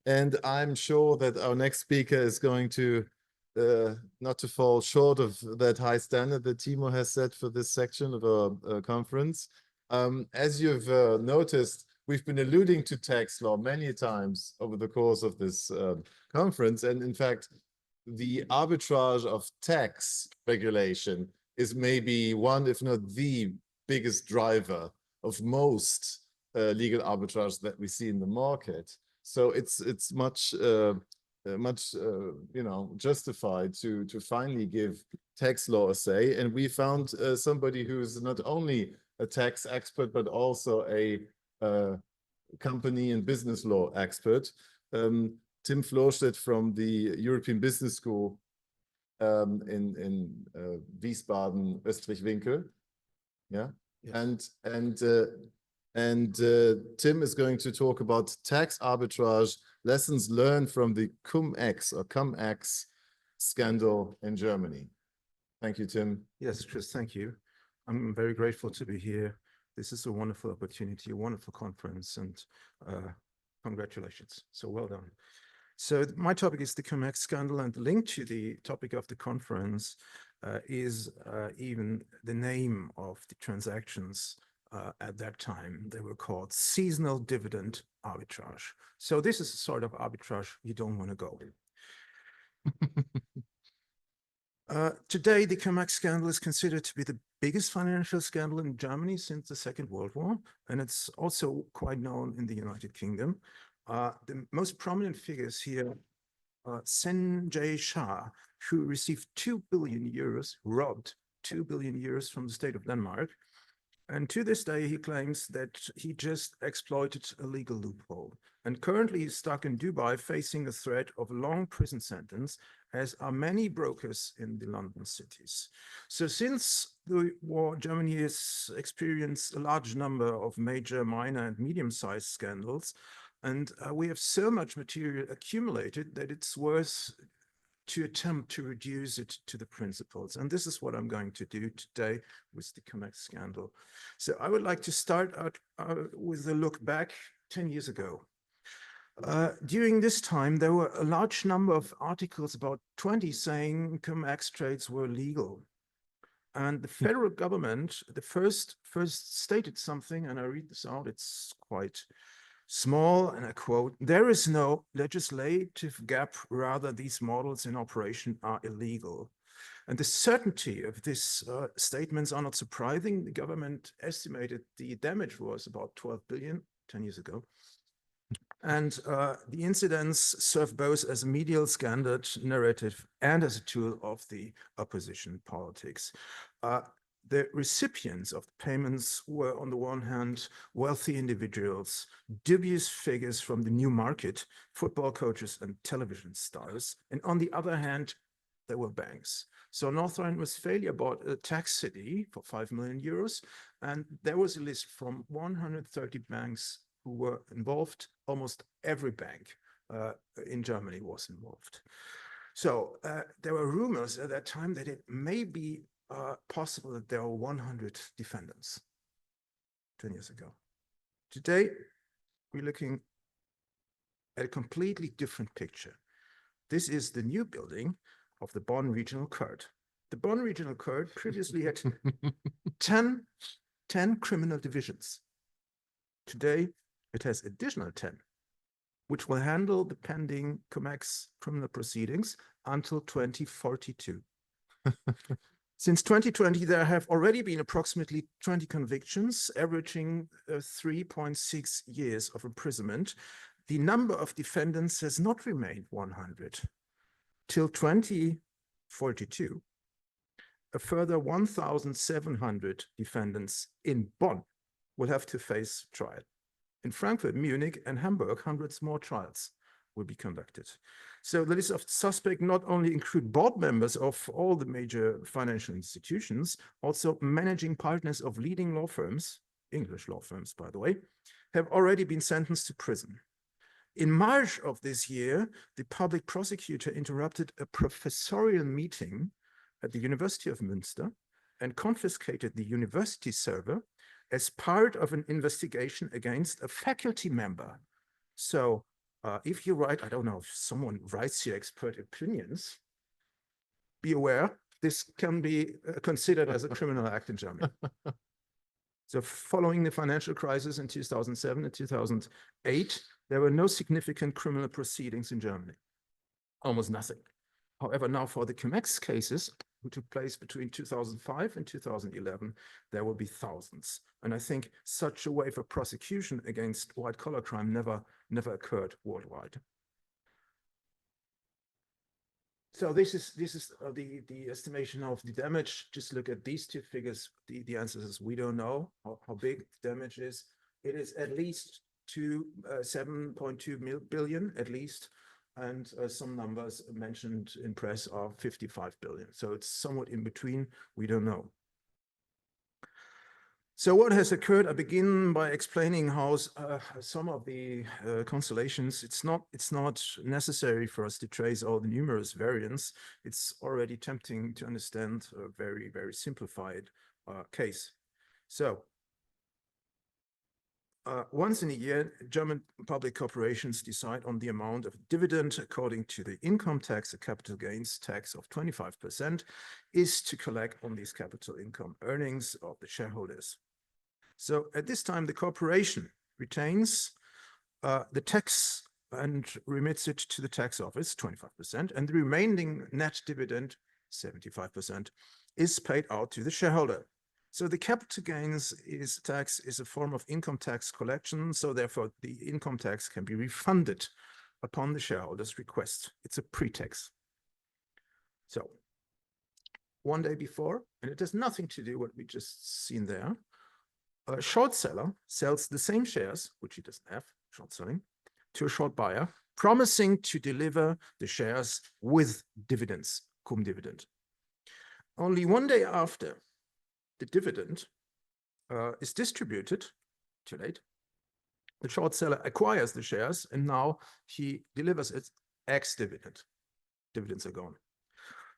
And I'm sure that our next speaker is going to not to fall short of that high standard that Timo has set for this section of our conference. As you've noticed, we've been alluding to tax law many times over the course of this conference. And in fact, the arbitrage of tax regulation is maybe one, if not the biggest driver of most legal arbitrage that we see in the market. So it's much justified to finally give tax law a say. And we found somebody who's not only a tax expert but also a company and business law expert. Tim Florstedt from the European Business School in Wiesbaden, Österreich-Winkel. Yeah. Yes. And Tim is going to talk about tax arbitrage, lessons learned from the Cum-Ex scandal in Germany. Thank you, Tim. Yes, Chris, thank you. I'm very grateful to be here. This is a wonderful opportunity, a wonderful conference, and congratulations. So well done. So my topic is the Cum-Ex scandal, and the link to the topic of the conference is even the name of the transactions at that time. They were called seasonal dividend arbitrage. So this is a sort of arbitrage you don't want to go. Today, the Cum-Ex scandal is considered to be the biggest financial scandal in Germany since the Second World War, and it's also quite known in the United Kingdom. The most prominent figures here are Sanjay Shah, who received 2 billion euros, robbed 2 billion euros from the state of Denmark. And to this day, he claims that he just exploited a legal loophole. And currently he's stuck in Dubai facing a threat of a long prison sentence, as are many brokers in the London cities. So since the war, Germany has experienced a large number of major, minor, and medium-sized scandals. And we have so much material accumulated that it's worth to attempt to reduce it to the principles. And this is what I'm going to do today with the Cum-Ex scandal. So I would like to start out with a look back 10 years ago. During this time, there were a large number of articles, about 20, saying Cum-Ex trades were legal. And the federal government, the first stated something, and I read this out, it's quite small, and I quote, "There is no legislative gap, rather these models in operation are illegal." And the certainty of these statements are not surprising. The government estimated the damage was about 12 billion 10 years ago. And the incidents serve both as a medial standard narrative and as a tool of the opposition politics. The recipients of the payments were, on the one hand, wealthy individuals, dubious figures from the new market, football coaches and television stars. And on the other hand, there were banks. So North Rhine-Westphalia bought a tax city for 5 million euros. And there was a list from 130 banks who were involved. Almost every bank in Germany was involved. So there were rumors at that time that it may be possible that there are 100 defendants 10 years ago. Today, we're looking at a completely different picture. This is the new building of the Bonn Regional Court. The Bonn Regional Court previously had 10 criminal divisions. Today, it has additional 10, which will handle the pending Cum-Ex criminal proceedings until 2042. Since 2020, there have already been approximately 20 convictions, averaging 3.6 years of imprisonment. The number of defendants has not remained 100. Till 2042, a further 1,700 defendants in Bonn will have to face trial. In Frankfurt, Munich, and Hamburg, hundreds more trials will be conducted. So the list of suspects not only include board members of all the major financial institutions, also managing partners of leading law firms, English law firms, by the way, have already been sentenced to prison. In March of this year, the public prosecutor interrupted a professorial meeting at the University of Münster and confiscated the university server as part of an investigation against a faculty member. So If you write, I don't know, if someone writes your expert opinions, be aware, this can be considered as a criminal act in Germany. So following the financial crisis in 2007 and 2008, there were no significant criminal proceedings in Germany, almost nothing. However, now for the Cum-Ex cases, who took place between 2005 and 2011, there will be thousands. And I think such a wave of prosecution against white-collar crime never occurred worldwide. So this is the estimation of the damage. Just look at these two figures. The answer is we don't know how big the damage is. It is at least 7.2 billion at least, and some numbers mentioned in press are 55 billion. So it's somewhat in between. We don't know. So what has occurred? I begin by explaining how some of the constellations, it's not necessary for us to trace all the numerous variants. It's already tempting to understand a very, very simplified case. So once in a year, German public corporations decide on the amount of dividend according to the income tax. A capital gains tax of 25% is to collect on these capital income earnings of the shareholders. So at this time, the corporation retains the tax and remits it to the tax office, 25%, and the remaining net dividend, 75%, is paid out to the shareholder. So the capital gains tax is a form of income tax collection, so therefore the income tax can be refunded upon the shareholder's request. It's a pre-tax. So one day before, and it has nothing to do with what we just seen there, a short seller sells the same shares, which he doesn't have, short selling, to a short buyer, promising to deliver the shares with dividends, cum dividend. Only one day after the dividend is distributed, too late, the short seller acquires the shares and now he delivers its ex-dividend. Dividends are gone.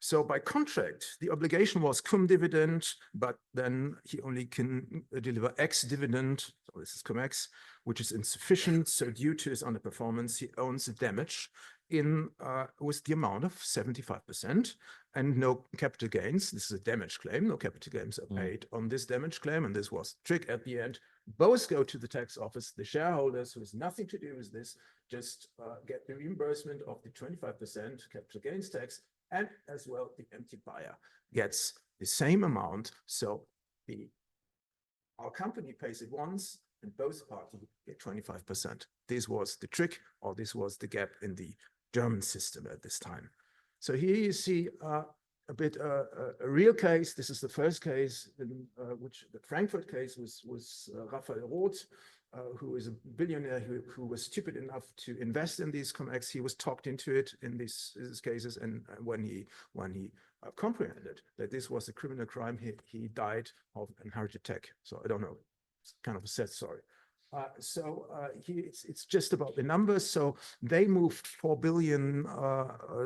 So by contract, the obligation was cum dividend, but then he only can deliver ex-dividend, so this is cum-ex, which is insufficient. So due to his underperformance, he owns the damage with the amount of 75% and no capital gains. This is a damage claim. No capital gains are paid on this damage claim. And this was the trick at the end. Both go to the tax office. The shareholders, who has nothing to do with this, just get the reimbursement of the 25% capital gains tax. And as well, the empty buyer gets the same amount. So our company pays it once and both parties get 25%. This was the trick, or this was the gap in the German system at this time. So here you see a real case. This is the first case in which the Frankfurt case was Raphael Roth, who is a billionaire who was stupid enough to invest in these Cum-Ex. He was talked into it in these cases, and when he comprehended that this was a criminal crime, he died of an heart attack. So I don't know, it's kind of a sad story. It's just about the numbers. So they moved 4 billion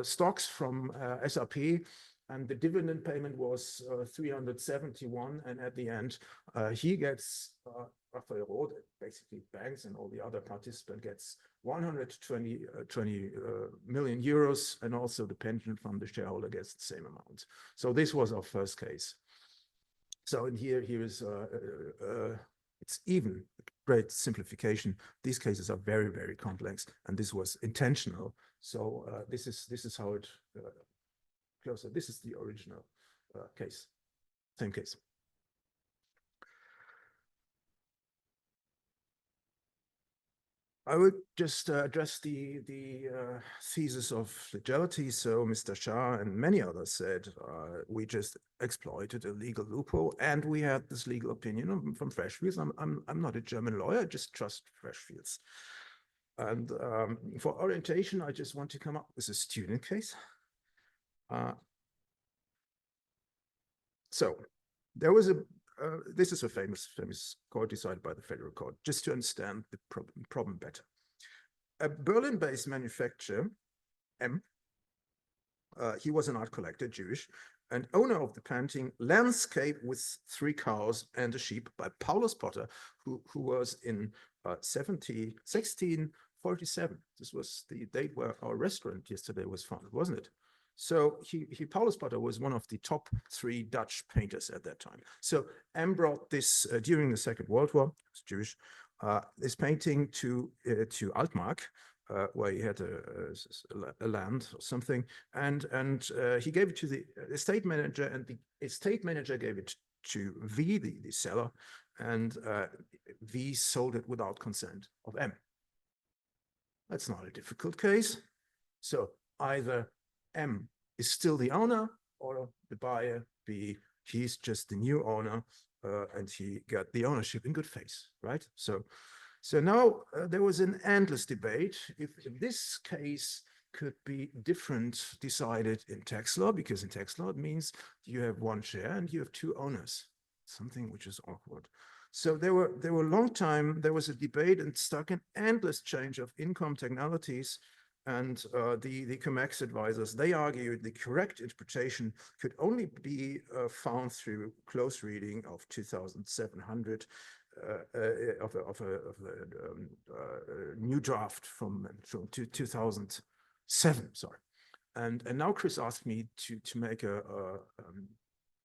stocks from SRP, and the dividend payment was 371. And at the end, he gets, Raphael Roth, basically banks and all the other participants, gets 120 million euros, and also the pension fund, the shareholder, gets the same amount. So this was our first case. So in here is it's even a great simplification. These cases are very, very complex, and this was intentional. So this is how it closer. This is the original case, same case. I would just address the thesis of legality. So Mr. Shah and many others said we just exploited a legal loophole, and we had this legal opinion from Freshfields. I'm not a German lawyer, I just trust Freshfields. And for orientation, I just want to come up with a student case. So there was this is a famous court decided by the federal court, just to understand the problem better. A Berlin-based manufacturer, M, he was an art collector, Jewish, and owner of the painting Landscape with 3 Cows and a Sheep by Paulus Potter, who was in 1645 47. This was the date where our restaurant yesterday was founded, wasn't it? So Paulus Potter was one of the top 3 Dutch painters at that time. So M brought this during the Second World War, it's Jewish, this painting to Altmark, where he had a land or something, and he gave it to the estate manager, and the estate manager gave it to V, the seller, and V sold it without consent of M. That's not a difficult case. So either M is still the owner, or the buyer B, he's just the new owner, and he got the ownership in good faith, right? So now there was an endless debate if this case could be different decided in tax law, because in tax law it means you have 1 share and you have 2 owners, something which is awkward. So there were a long time, there was a debate and stuck an endless change of income technicalities, and the Cum-Ex advisors, they argued the correct interpretation could only be found through close reading of 2,700 of a new draft from 2007, sorry. And now Chris asked me to make a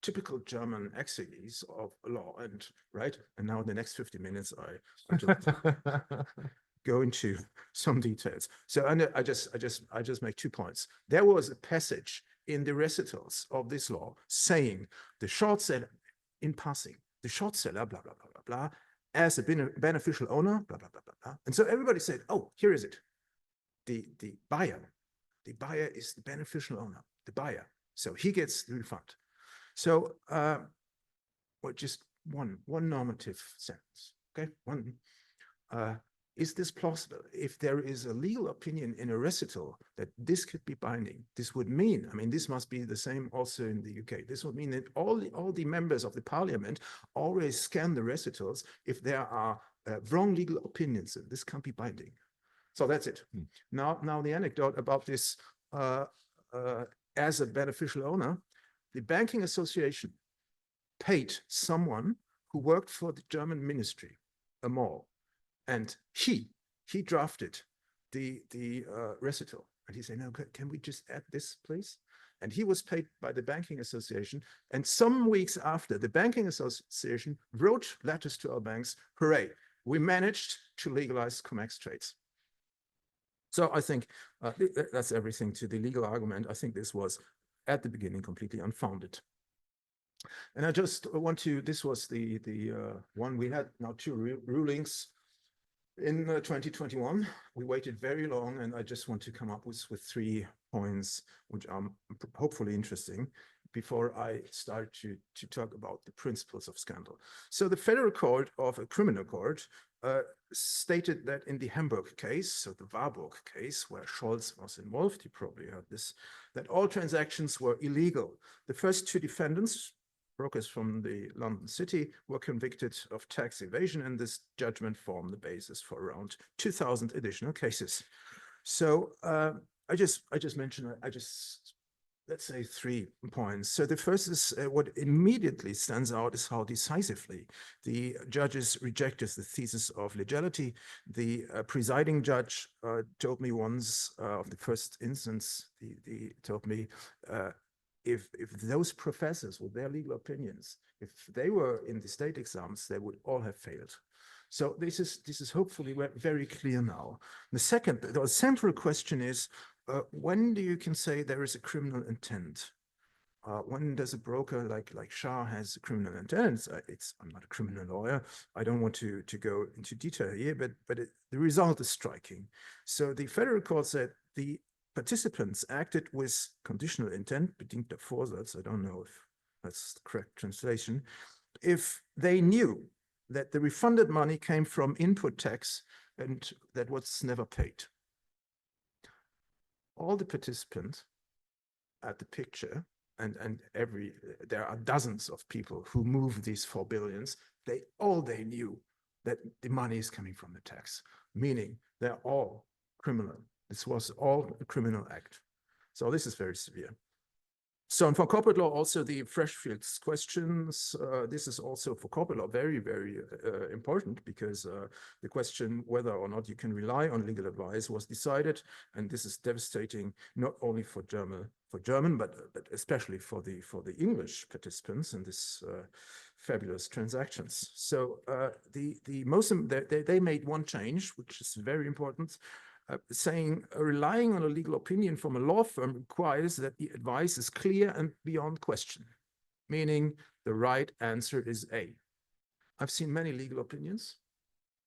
typical German exegesis of law, and right. And now in the next 50 minutes, I just go into some details. So I just make 2 points. There was a passage in the recitals of this law saying the short seller, in passing, the short seller, blah, blah, blah, blah, blah, as a beneficial owner, blah, blah, blah, blah, blah. And so everybody said, oh, here is it. The buyer is the beneficial owner, the buyer. So he gets the refund. So, well, just one normative sentence, okay? Is this plausible? If there is a legal opinion in a recital that this could be binding, this would mean, I mean, this must be the same also in the UK. This would mean that all the members of the parliament always scan the recitals if there are wrong legal opinions, and this can't be binding. So that's it. Now the anecdote about this as a beneficial owner, the banking association paid someone who worked for the German ministry, a mall, and he drafted the recital, and he said, "No, can we just add this, please?" And he was paid by the banking association. And some weeks after, the banking association wrote letters to our banks, "Hooray, we managed to legalize Cum-Ex trades." So I think that's everything to the legal argument. I think this was at the beginning completely unfounded. And I just want to, this was the one we had now 2 rulings in 2021. We waited very long, and I just want to come up with 3 points, which are hopefully interesting, before I start to talk about the principles of scandal. So the Federal Court of a Criminal Court stated that in the Hamburg case, so the Warburg case, where Scholz was involved, you probably heard this, that all transactions were illegal. The first 2 defendants, brokers from the London city, were convicted of tax evasion, and this judgment formed the basis for around 2,000 additional cases. So I just mentioned, let's say 3 points. So the first is what immediately stands out is how decisively the judges rejected the thesis of legality. The presiding judge told me once of the first instance, he told me, if those professors with their legal opinions, if they were in the state exams, they would all have failed. So this is hopefully very clear now. The central question is, when do you can say there is a criminal intent? When does a broker like Shah has a criminal intent? I'm not a criminal lawyer. I don't want to go into detail here, but the result is striking. So the Federal Court said the participants acted with conditional intent, bedingter Vorsatz, I don't know if that's the correct translation, if they knew that the refunded money came from input tax and that was never paid. All the participants at the picture, and there are dozens of people who move these 4 billions, they knew that the money is coming from the tax, meaning they're all criminal. This was all a criminal act. So this is very severe. So, and for corporate law, also the fresh fields questions, this is also for corporate law very, very important, because the question whether or not you can rely on legal advice was decided, and this is devastating not only for German, but especially for the English participants in this fabulous transactions. So they made one change, which is very important. Saying relying on a legal opinion from a law firm requires that the advice is clear and beyond question, meaning the right answer is A. I've seen many legal opinions.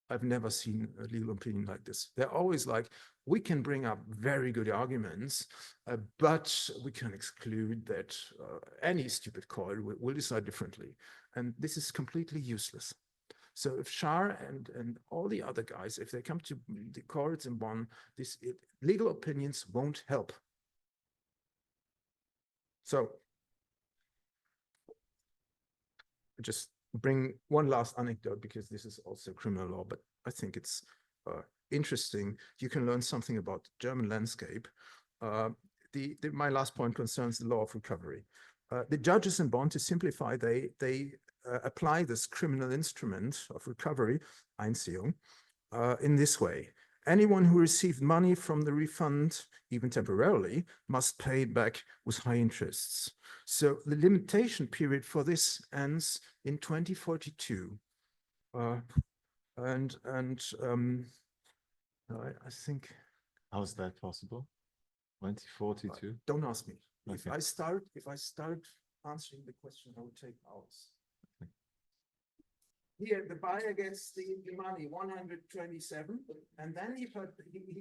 I've never seen a legal opinion like this. They're always like, we can bring up very good arguments, but we can exclude that any stupid court will decide differently. And this is completely useless. So if Schar and all the other guys, if they come to the courts in Bonn, legal opinions won't help. So just bring one last anecdote, because this is also criminal law, but I think it's interesting. You can learn something about German landscape. My last point concerns the law of recovery. The judges in Bonn, to simplify, they apply this criminal instrument of recovery, Einziehung, in this way. Anyone who received money from the refund, even temporarily, must pay it back with high interests. So the limitation period for this ends in 2042. I think. How is that possible? 2042? Don't ask me. Okay. If I start answering the question, I would take hours. Okay. Here, the buyer gets the money, 127, and then he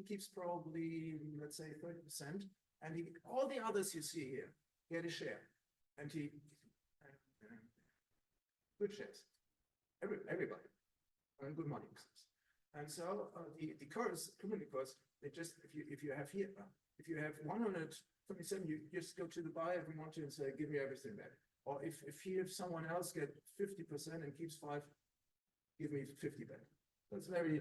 keeps probably, let's say, 30%, and all the others you see here get a share, and good shares, everybody, and good money. And so the criminal courts, they just, if you have 127, you just go to the buyer if you want to and say, give me everything back. Or if someone else get 50% and keeps 5, give me 50 back. That's very,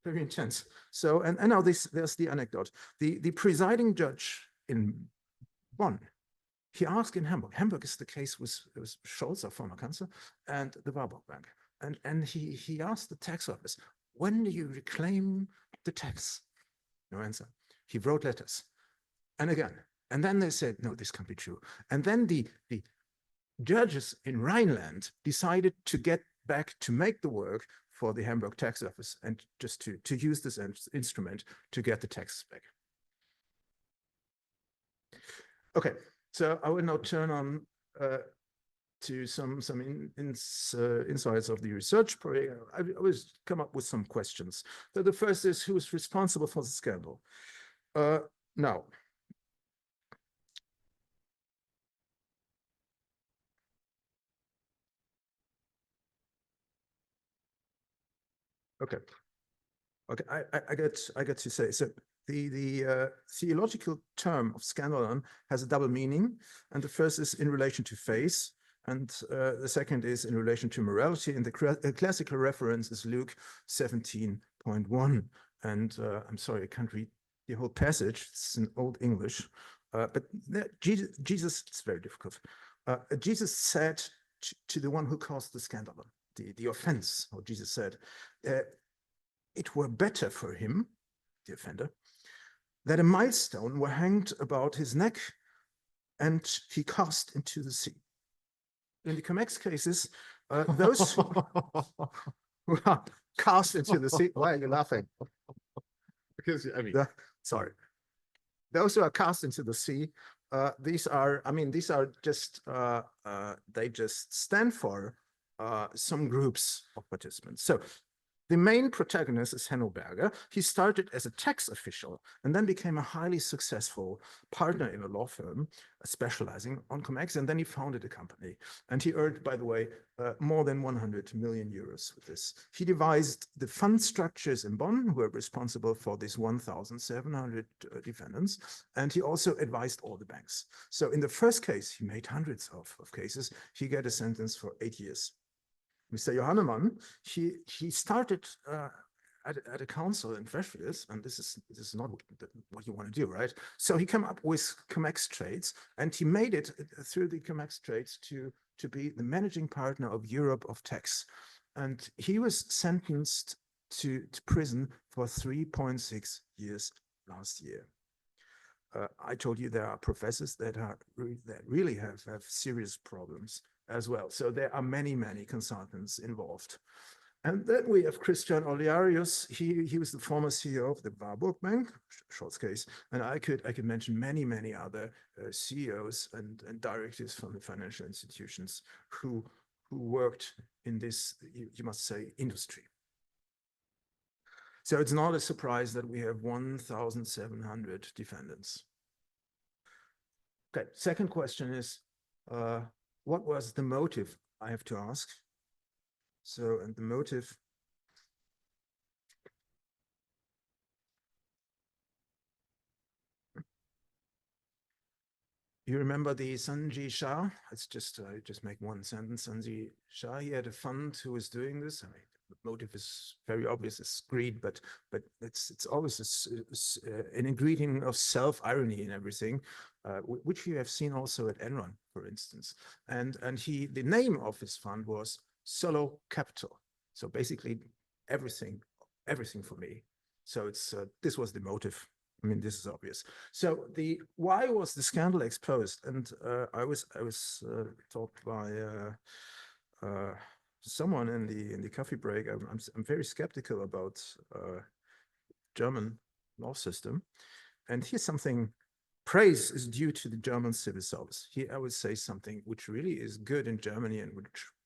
very intense. So, and now there's the anecdote. The presiding judge in Bonn, he asked in Hamburg. Hamburg is the case with Scholz, our former Chancellor, and the Warburg Bank. And he asked the tax office, when do you reclaim the tax? No answer. He wrote letters. And again. And then they said, no, this can't be true. And then the judges in Rhineland decided to get back to make the work for the Hamburg tax office and just to use this instrument to get the taxes back. Okay, so I will now turn on to some insights of the research project. I always come up with some questions. So the first is, who is responsible for the scandal? Now, okay, I get to say, so the theological term of scandalon has a double meaning, and the first is in relation to faith, and the second is in relation to morality, and the classical reference is Luke 17.1. And I'm sorry, I can't read the whole passage, it's in Old English, but Jesus, it's very difficult. Jesus said to the one who caused the scandal, the offense, or Jesus said, it were better for him, the offender, that a millstone were hanged about his neck and he cast into the sea. In the Cum-Ex cases, those who are cast into the sea, why are you laughing? Because, I mean, sorry. Those who are cast into the sea, these are just, they just stand for some groups of participants. So the main protagonist is Henno Berger. He started as a tax official and then became a highly successful partner in a law firm specializing on Cum-Ex, and then he founded a company. And he earned, by the way, more than 100 million euros with this. He devised the fund structures in Bonn, who were responsible for these 1,700 defendants, and he also advised all the banks. So in the first case, he made hundreds of cases. He got a sentence for 8 years. Mr. Johannemann, he started at a council in Freshfields, and this is not what you want to do, right? So he came up with Cum-Ex Trades, and he made it through the Cum-Ex Trades to be the managing partner of Europe of Tax, and he was sentenced to prison for 3.6 years last year. I told you there are professors that really have serious problems as well. So there are many consultants involved. And then we have Christian Olearius. He was the former CEO of the Warburg Bank, short case, and I could mention many other CEOs and directors from the financial institutions who worked in this, you must say, industry. So it's not a surprise that we have 1,700 defendants. Okay, second question is, what was the motive, I have to ask. So, and the motive, you remember the Sanjay Shah? It's just, I just make one sentence. Sanjay Shah, he had a fund who was doing this. I mean, the motive is very obvious, it's greed, but it's always an ingredient of self-irony in everything, which you have seen also at Enron, for instance. And the name of his fund was Solo Capital. So basically everything for me. So it's this was the motive. I mean, this is obvious. So why was the scandal exposed? And I was talked by someone in the coffee break. I'm very skeptical about German law system. And here's something. Praise is due to the German civil service. Here I would say something which really is good in Germany and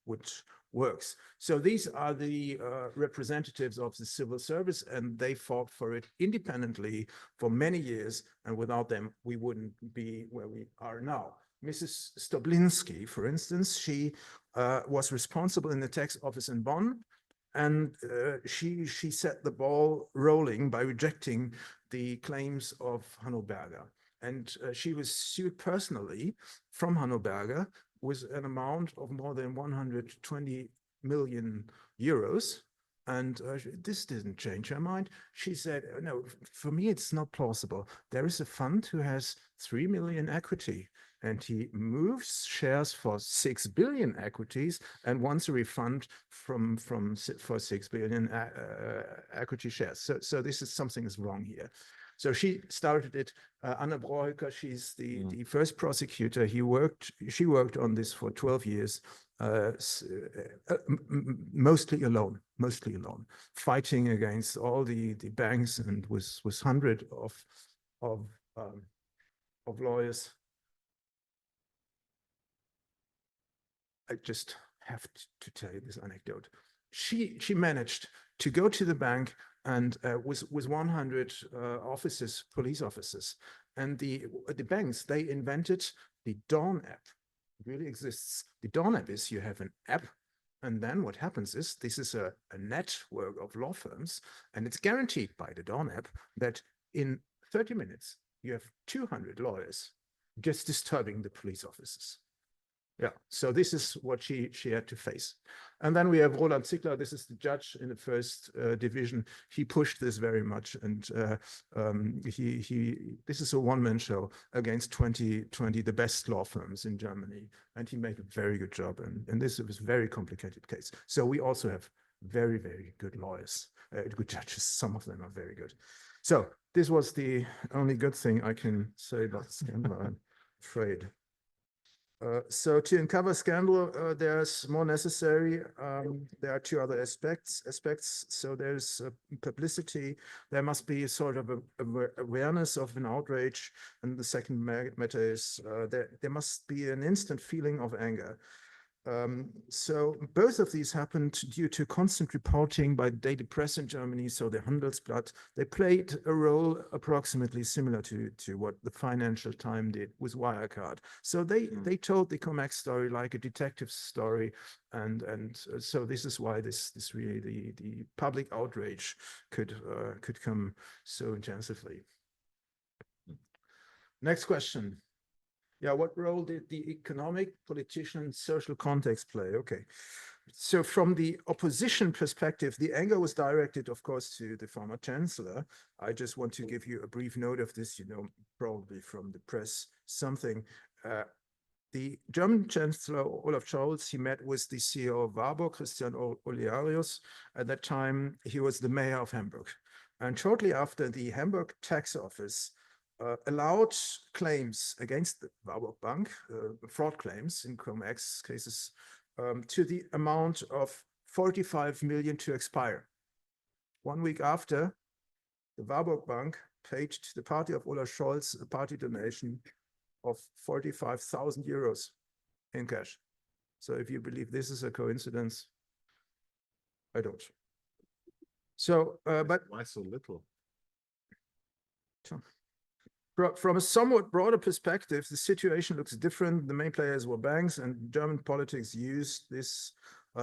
which works. So these are the representatives of the civil service, and they fought for it independently for many years, and without them we wouldn't be where we are now. Mrs. Stoblinski, for instance, she was responsible in the tax office in Bonn, and she set the ball rolling by rejecting the claims of Hanno Berger. And she was sued personally from Hanno Berger with an amount of more than 120 million euros. And this didn't change her mind. She said, no, for me, it's not plausible. There is a fund who has 3 million equity, and he moves shares for 6 billion equities and wants a refund for 6 billion equity shares. So this is something is wrong here. So she started it. Anna Broeker, she's the first prosecutor. She worked on this for 12 years, mostly alone, fighting against all the banks, and was hundreds of lawyers. I just have to tell you this anecdote. She managed to go to the bank and with 100 officers, police officers, and the banks, they invented the Dawn app. It really exists. The Dawn app is you have an app, and then what happens is this is a network of law firms, and it's guaranteed by the Dawn app that in 30 minutes you have 200 lawyers just disturbing the police officers. Yeah, so this is what she had to face. And then we have Roland Zickler. This is the judge in the first division. He pushed this very much, and this is a one-man show against 20 the best law firms in Germany, and he made a very good job. And this was a very complicated case. So we also have very good lawyers, good judges. Some of them are very good. So this was the only good thing I can say about the scandal, I'm afraid. So to uncover scandal, there's more necessary. There are two other aspects. So there's publicity. There must be a sort of awareness of an outrage. And the second matter is there must be an instant feeling of anger. So both of these happened due to constant reporting by the daily press in Germany. So the Handelsblatt, they played a role approximately similar to what the Financial Times did with Wirecard. So they told the Cum-Ex story like a detective story, and so this is why this really the public outrage could come so intensively. Next question. Yeah, what role did the economic, politician, social context play? Okay, So from the opposition perspective, the anger was directed, of course, to the former chancellor. I just want to give you a brief note of this, you know, probably from the press, something. The German Chancellor, Olaf Scholz, he met with the CEO of Warburg, Christian Olearius. At that time, he was the mayor of Hamburg. And shortly after, the Hamburg tax office allowed claims against the Warburg Bank, fraud claims in Cum-Ex cases, to the amount of 45 million to expire. 1 week after, the Warburg Bank paid to the party of Olaf Scholz a party donation of 45,000 euros in cash. So if you believe this is a coincidence, I don't. So, but why so little? From a somewhat broader perspective, the situation looks different. The main players were banks, and German politics used this.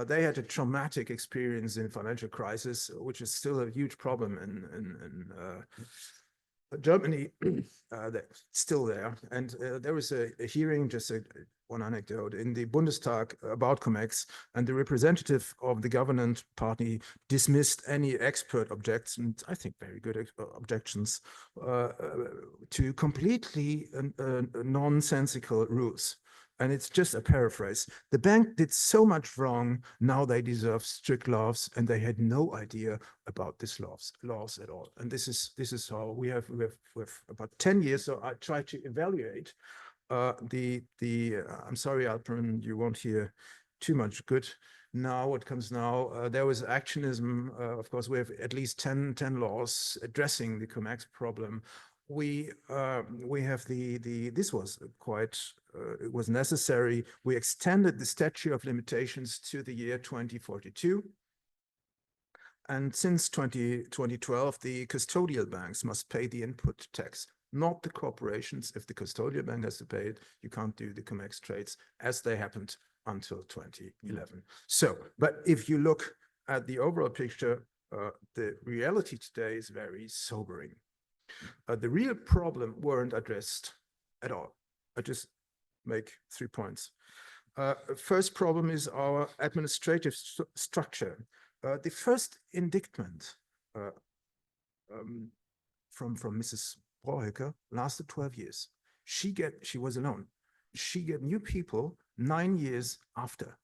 They had a traumatic experience in financial crisis, which is still a huge problem in Germany. Still there. And there was a hearing, just one anecdote, in the Bundestag about Cum-Ex, and the representative of the government party dismissed any expert objections, I think very good objections, to completely nonsensical rules. And it's just a paraphrase. The bank did so much wrong, now they deserve strict laws, and they had no idea about these laws at all. And this is how we have about 10 years. So I try to evaluate I'm sorry, Alperen, you won't hear too much good. Now, what comes now, there was actionism. Of course, we have at least 10 laws addressing the Cum-Ex problem. We have this was quite, it was necessary. We extended the statute of limitations to the year 2042. And since 2012, the custodial banks must pay the input tax, not the corporations. If the custodial bank has to pay it, you can't do the Cum-Ex trades as they happened until 2011. So, but if you look at the overall picture, the reality today is very sobering. The real problem weren't addressed at all. I just make 3 points. First problem is our administrative structure. The first indictment from Mrs. Brauhöcker lasted 12 years. She was alone. She get new people 9 years after.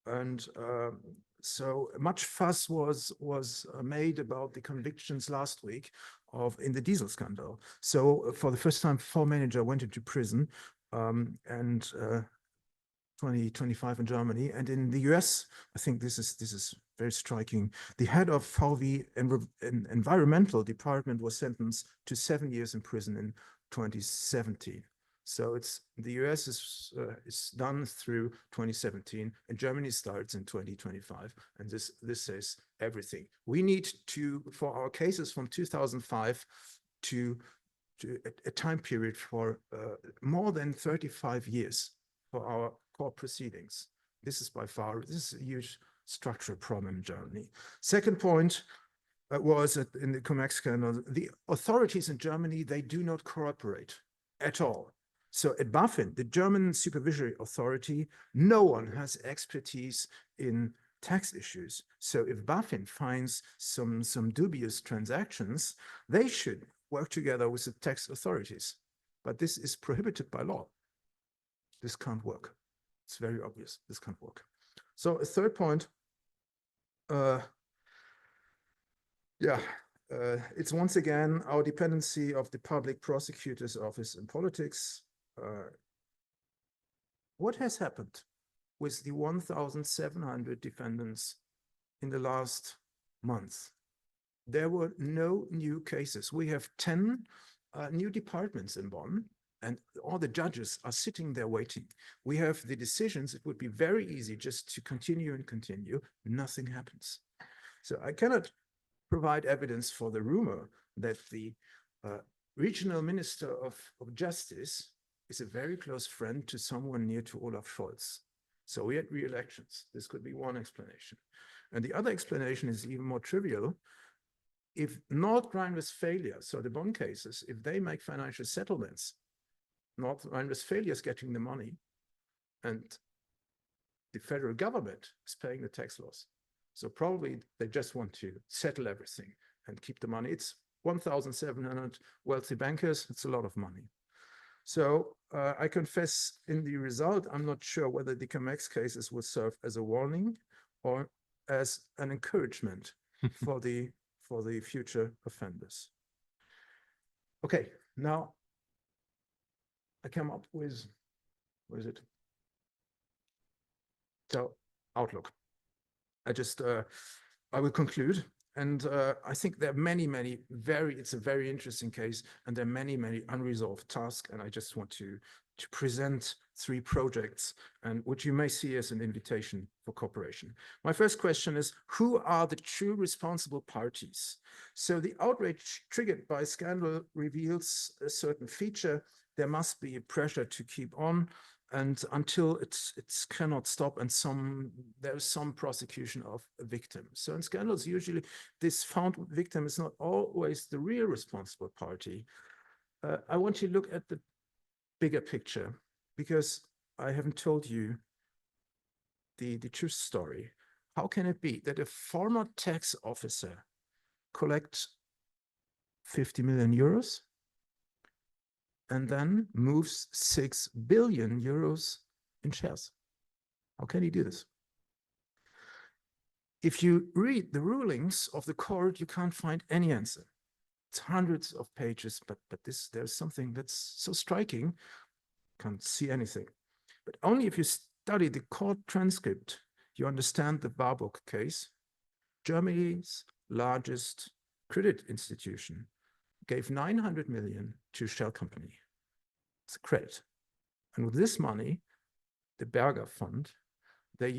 And so much fuss was made about the convictions last week in the diesel scandal. So for the first time, 4 managers went into prison, and 2025 in Germany. And in the US, I think this is very striking. The head of VW environmental department was sentenced to 7 years in prison in 2017. So the US is done through 2017, and Germany starts in 2025. And this says everything. We need to, for our cases from 2005 to a time period for more than 35 years for our court proceedings. This is a huge structural problem in Germany. Second point was in the Cum-Ex scandal, the authorities in Germany, they do not cooperate at all. So at BaFin, the German supervisory authority, no one has expertise in tax issues. So if BaFin finds some dubious transactions, they should work together with the tax authorities. But this is prohibited by law. This can't work. It's very obvious. This can't work. So a third point, it's once again our dependency of the public prosecutor's office in politics. What has happened with the 1,700 defendants in the last month? There were no new cases. We have 10 new departments in Bonn, and all the judges are sitting there waiting. We have the decisions. It would be very easy just to continue and continue. Nothing happens. So I cannot provide evidence for the rumor that the regional minister of justice is a very close friend to someone near to Olaf Scholz. So we had re-elections. This could be one explanation. And the other explanation is even more trivial. If North Rhine-Westphalia, so the Bonn cases, if they make financial settlements, North Rhine-Westphalia is getting the money, and the federal government is paying the tax laws. So probably they just want to settle everything and keep the money. It's 1,700 wealthy bankers. It's a lot of money. So I confess in the result, I'm not sure whether the Cum-Ex cases will serve as a warning or as an encouragement for the future offenders. Okay, now I come up with, what is it? So outlook. I will conclude. And I think there are many, it's a very interesting case, and there are many, unresolved tasks. And I just want to present 3 projects, and which you may see as an invitation for cooperation. My first question is, who are the true responsible parties? So the outrage triggered by scandal reveals a certain feature. There must be a pressure to keep on, and until it's cannot stop, and there's some prosecution of a victim. So in scandals, usually this found victim is not always the real responsible party. I want you to look at the bigger picture, because I haven't told you the true story. How can it be that a former tax officer collects 50 million euros and then moves 6 billion euros in shares? How can he do this? If you read the rulings of the court, you can't find any answer. It's hundreds of pages, but there's something that's so striking, can't see anything. But only if you study the court transcript, you understand the Warburg case. Germany's largest credit institution gave 900 million to Shell Company. It's a credit. And with this money, the Berger Fund, they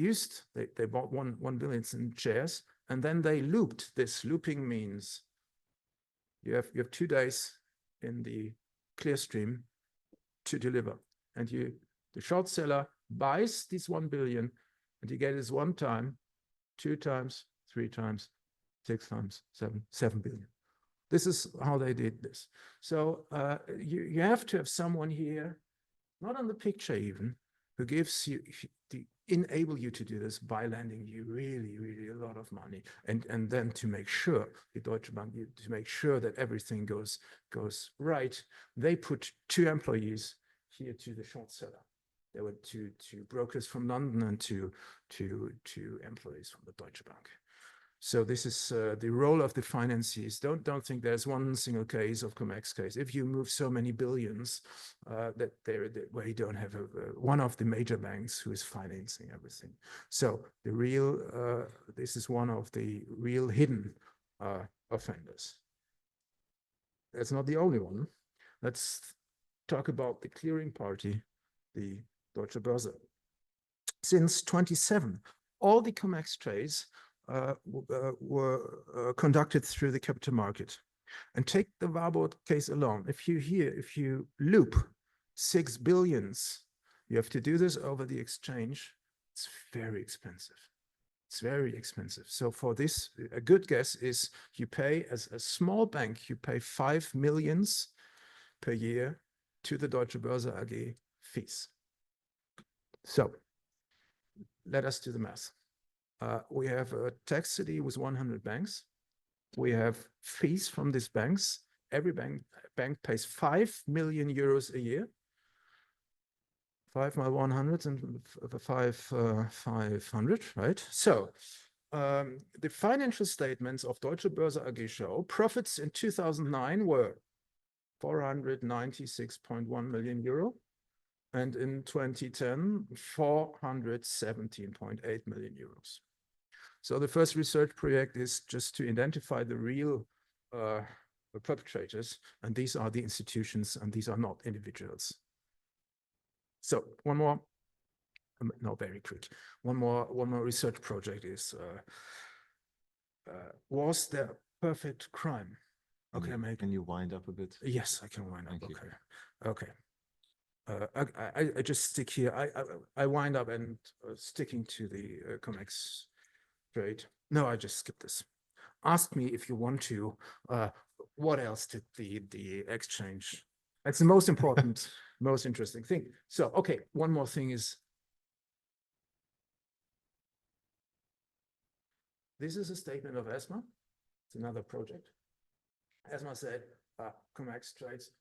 bought 1 billion in shares, and then they looped. This looping means you have 2 days in the Clearstream to deliver. And the short seller buys this 1 billion, and you get it 1 time, 2 times, 3 times, 6 times, 7 billion. This is how they did this. So you have to have someone here, not on the picture even, who gives you, enable you to do this by lending you really a lot of money, and then to make sure, the Deutsche Bank, to make sure that everything goes right. They put 2 employees here to the short seller. There were two brokers from London and two employees from the Deutsche Bank. So this is the role of the financiers. Don't think there's one single case of Cum-Ex case. If you move so many billions, where you don't have one of the major banks who is financing everything. So this is one of the real hidden offenders. That's not the only one. Let's talk about the clearing party, the Deutsche Börse. Since 27, all the Cum-Ex trades were conducted through the capital market. And take the Warburg case alone. If you loop 6 billions, you have to do this over the exchange. It's very expensive. It's very expensive. So for this, a good guess is you pay, as a small bank, you pay 5 million per year to the Deutsche Börse AG fees. So let us do the math. We have a tax city with 100 banks. We have fees from these banks. Every bank pays 5 million euros a year. 5 × 100 and 500, right? So the financial statements of Deutsche Börse AG show profits in 2009 were 496.1 million euro. And in 2010, 417.8 million euros. So the first research project is just to identify the real perpetrators, and these are the institutions, and these are not individuals. So one more, no, very quick. One more research project is, was there perfect crime? Okay, Can you wind up a bit? Yes, I can wind up. Thank you. Okay. I just stick here. I wind up and sticking to the Cum-Ex trade. No, I just skip this. Ask me if you want to. What else did the exchange? That's the most important, most interesting thing. So, okay, one more thing is this is a statement of ESMA. It's another project. ESMA said, Cum-Ex trades.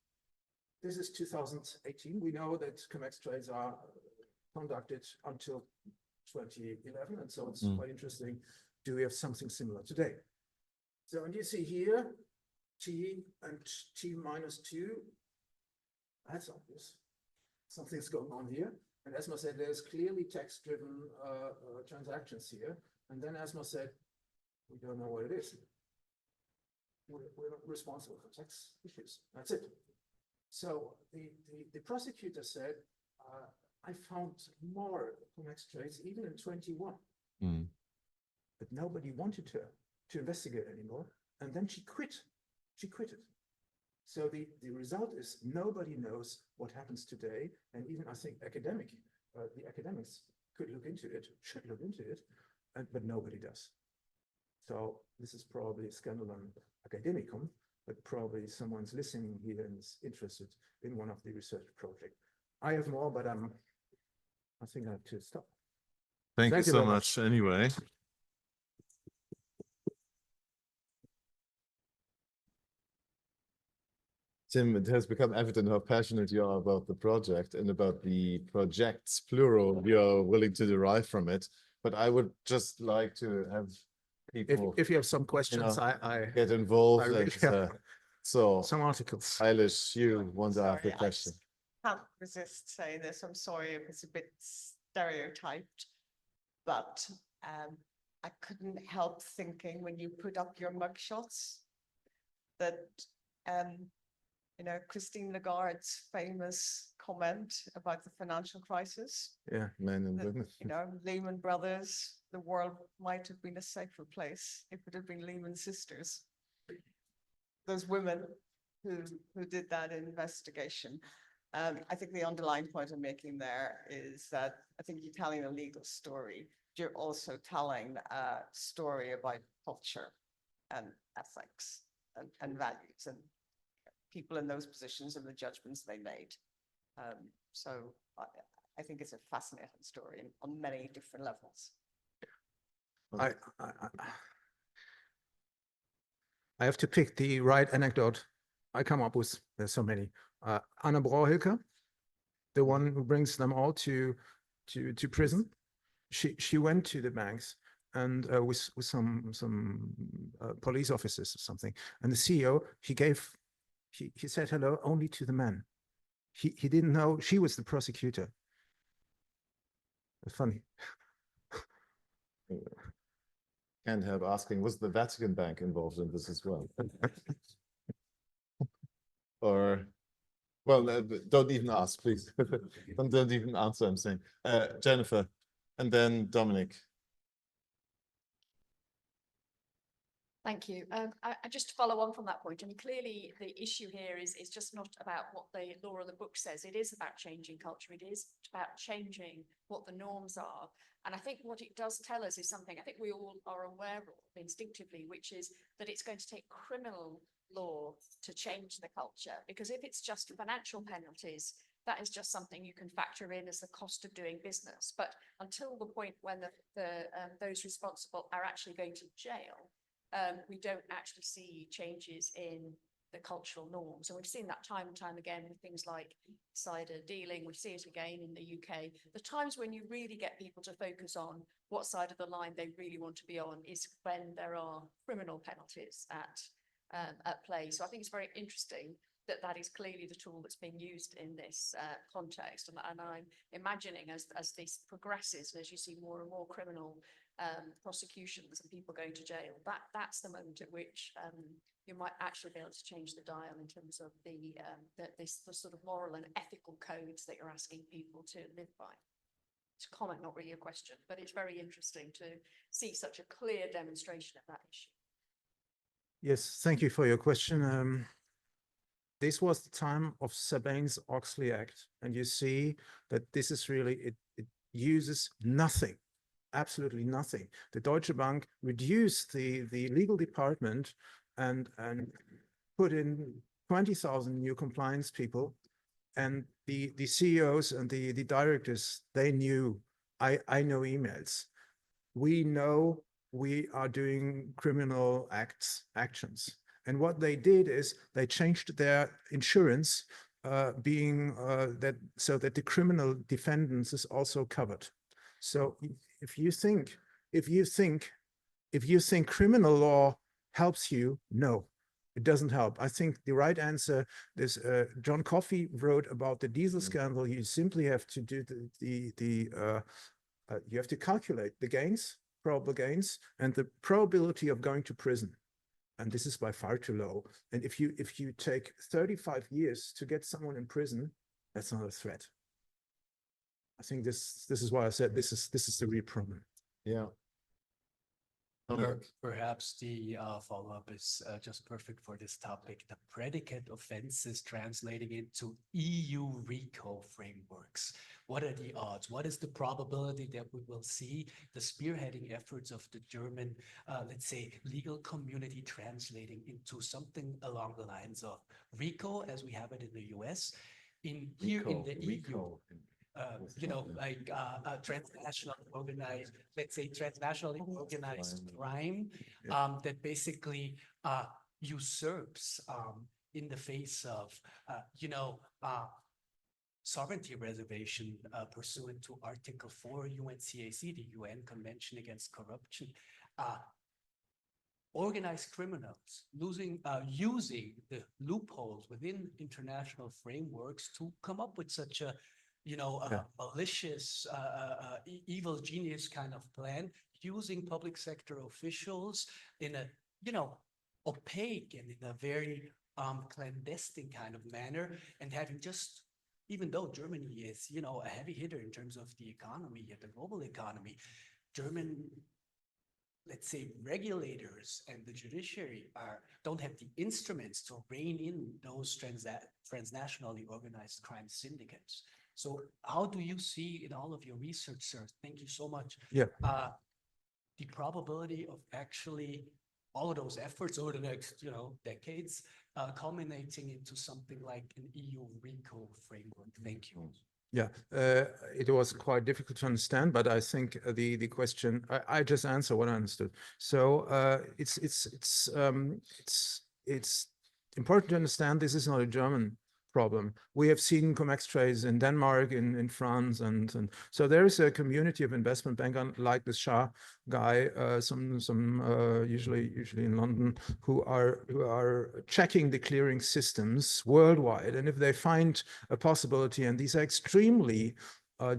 This is 2018. We know that Cum-Ex trades are conducted until 2011, and so it's quite interesting. Do we have something similar today? So, and you see here, T and T minus 2. That's obvious. Something's going on here. And ESMA said there's clearly tax-driven transactions here. And then ESMA said, we don't know what it is. We're not responsible for tax issues. That's it. So the prosecutor said, I found more Cum-Ex trades even in 21. But nobody wanted her to investigate anymore. And then she quit. She quit it. So the result is nobody knows what happens today. And even I think the academics could look into it, should look into it, but nobody does. So this is probably a scandal on academicum, but probably someone's listening here and is interested in one of the research projects. I have more, but I think I have to stop. Thank you so much anyway. Tim, it has become evident how passionate you are about the project and about the projects, plural, you're willing to derive from it. But I would just like to have people, if you have some questions, I get involved. So some articles. Eilish, you want to ask a question? I can't resist saying this. I'm sorry if it's a bit stereotyped, but I couldn't help thinking when you put up your mugshots that you know, Christine Lagarde's famous comment about the financial crisis. Yeah, men and women. You know, Lehman Brothers, the world might have been a safer place if it had been Lehman Sisters. Those women who did that investigation. I think the underlying point I'm making there is that I think you're telling a legal story. You're also telling a story about culture and ethics and values and people in those positions and the judgments they made. So I think it's a fascinating story on many different levels. I have to pick the right anecdote I come up with. There's so many. Anna Brauhilke, the one who brings them all to prison. She went to the banks and with some police officers or something. And the CEO, he said hello only to the men. He didn't know she was the prosecutor. Funny. Can't help asking, was the Vatican Bank involved in this as well? Or, well, don't even ask, please. don't even answer, I'm saying. Jennifer, and then Dominic. Thank you. I just to follow on from that point, I mean, clearly the issue here is just not about what the law of the book says. It is about changing culture. It is about changing what the norms are. And I think what it does tell us is something I think we all are aware of instinctively, which is that it's going to take criminal law to change the culture. Because if it's just financial penalties, that is just something you can factor in as the cost of doing business. But until the point when those responsible are actually going to jail, we don't actually see changes in the cultural norms. And we've seen that time and time again with things like insider dealing. We see it again in the UK. The times when you really get people to focus on what side of the line they really want to be on is when there are criminal penalties at play. So I think it's very interesting that that is clearly the tool that's being used in this context. And I'm imagining as this progresses and as you see more and more criminal prosecutions and people going to jail, that's the moment at which you might actually be able to change the dial in terms of the sort of moral and ethical codes that you're asking people to live by. It's a comment, not really a question, but it's very interesting to see such a clear demonstration of that issue. Yes, thank you for your question. This was the time of Sarbanes-Oxley Act, and you see that this is really, it uses nothing, absolutely nothing. The Deutsche Bank reduced the legal department and put in 20,000 new compliance people, and the CEOs and the directors, they knew, I know emails. We know we are doing criminal actions. And what they did is they changed their insurance so that the criminal defendants is also covered. So if you think criminal law helps you, no, it doesn't help. I think the right answer is John Coffey wrote about the diesel scandal. You simply have to do you have to calculate the gains, probable gains, and the probability of going to prison. And this is by far too low. And if you take 35 years to get someone in prison, that's not a threat. I think this is why I said this is the real problem. Yeah. Perhaps the follow-up is just perfect for this topic. The predicate offenses translating into EU RICO frameworks. What are the odds? What is the probability that we will see the spearheading efforts of the German, let's say, legal community translating into something along the lines of RICO, as we have it in the US, here in the EU? You know, like transnational organized, let's say transnationally organized crime that basically usurps in the face of, you know, sovereignty reservation pursuant to Article 4 UNCAC, the UN Convention Against Corruption. Organized criminals using the loopholes within international frameworks to come up with such a, you know, malicious, evil genius kind of plan, using public sector officials in a, you know, opaque and in a very clandestine kind of manner, and having just, even though Germany is, you know, a heavy hitter in terms of the economy, the global economy, German, let's say, regulators and the judiciary don't have the instruments to rein in those transnationally organized crime syndicates. So how do you see in all of your research, sir? Thank you so much. Yeah. The probability of actually all of those efforts over the next, you know, decades, culminating into something like an EU RICO framework? Thank you. Yeah, it was quite difficult to understand, but I think the question I just answer what I understood. So it's important to understand this is not a German problem. We have seen Cum-Ex trades in Denmark, in France, and so there is a community of investment bankers like the Shah guy, usually in London, who are checking the clearing systems worldwide, and if they find a possibility, and these are extremely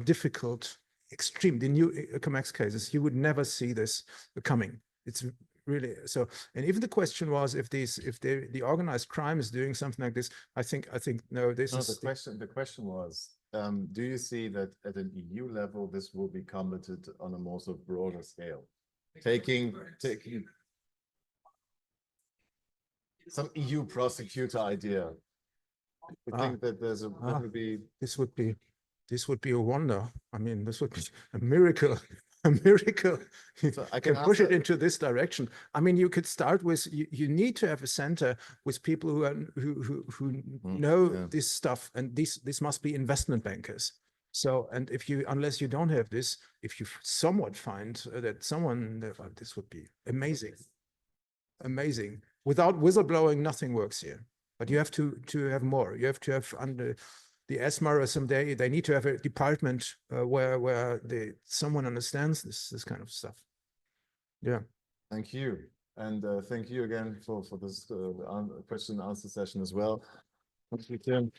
difficult, the new Cum-Ex cases, you would never see this coming. It's really so. And even the question was if the organized crime is doing something like this, I think no. The question was, do you see that at an EU level this will be combated on a more sort of broader scale, taking some EU prosecutor idea? I think that this would be a wonder. I mean, this would be a miracle. A miracle. So I can push it into this direction. I mean, you could start with you need to have a center with people who know this stuff, and this must be investment bankers. So, and unless you don't have this, if you somewhat find that someone, this would be amazing, amazing. Without whistleblowing, nothing works here. But you have to have more. You have to have under the ESMA or someday they need to have a department where someone understands this kind of stuff. Yeah. Thank you, and thank you again for this question and answer session as well. Thank you, Tim.